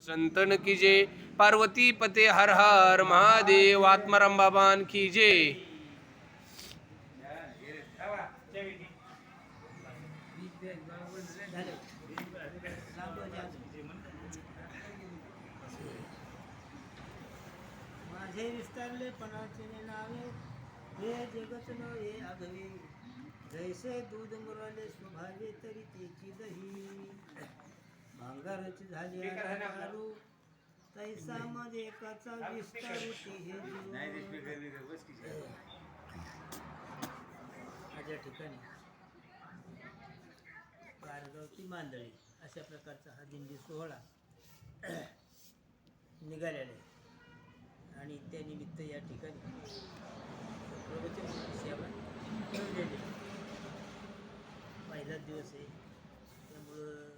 संतन की जय, पार्वती पते हर हर महादेव, आत्माराम बाबान की जय. माझे विस्तारले पणाचे नावे, हे जगत न हे आगवे, जैसे दूध मुरले स्वभावे तरी तेची दही. भांगारच झाली दारू, तैसा मध्ये एकाचा विस्तारू ते हे माझ्या ठिकाणी कारगावती मांदळी अशा प्रकारचा हा दिंडी सोहळा निघालेला आहे. आणि त्यानिमित्त या ठिकाणी प्रवचन सेवा ठेवलेली आहे. पहिलाच दिवस आहे, त्यामुळं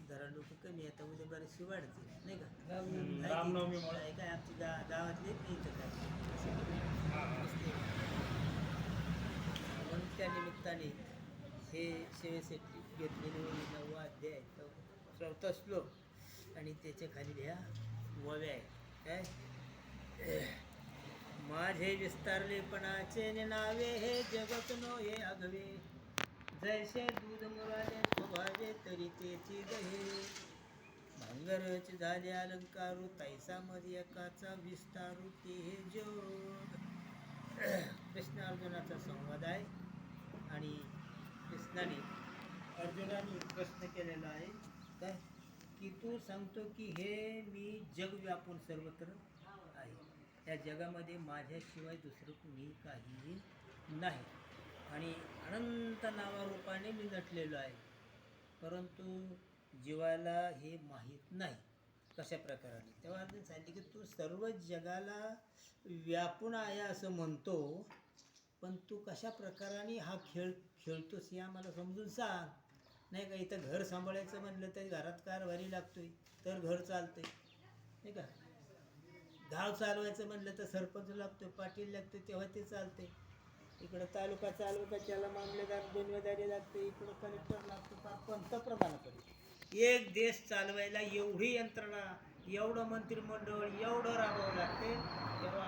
जरा लोक कमी आता उद्या बरेचसे वाढते नाही का. रामनवमी काय आमची गावातले नाही इथं काय म्हणून त्या निमित्ताने हे सेवेसाठी घेतलेले 9वा अध्याय 4था श्लोक आणि त्याच्या खाली ह्या वव्या आहे काय. माझे विस्तारलेपणाचे नावे, हे जगत नो हे आगवे, जैसे दूध मुराले स्वभावे तरी तेची दहे. भांगरच झाले अलंकारू, तैसा मध्ये एकाचा विस्तारू ते हे जोग. कृष्ण अर्जुनाचा संवाद आहे आणि कृष्णाने अर्जुनाने प्रश्न केलेला आहे काय की तू सांगतो की हे मी जग व्यापून सर्वत्र आहे, या जगामध्ये माझ्याशिवाय दुसरं कुणी काहीही नाही आणि अनंत नावारूपाने मी नटलेलो आहे, परंतु जीवाला हे माहीत नाही कशा प्रकाराने. तेव्हा अर्जुन सांगितले की तू सर्व जगाला व्यापून आहे असं म्हणतो, पण तू कशा प्रकाराने हा खेळ खेळतोस हे आम्हाला समजून सांग नाही का. इथं घर सांभाळायचं म्हणलं तरी घरात कारभारी लागतोय तर घर चालतंय नाही का. गाव चालवायचं म्हणलं तर सरपंच लागतोय, पाटील लागतोय, तेव्हा ते चालतंय. इकडं तालुका चालवायचा त्याला मामलेदार जिम्मेदारी लागते, इकडं कलेक्टर लागतो, फार पंतप्रधानाकडे. एक देश चालवायला एवढी यंत्रणा, एवढं मंत्रिमंडळ, एवढं राबवावं लागते तेव्हा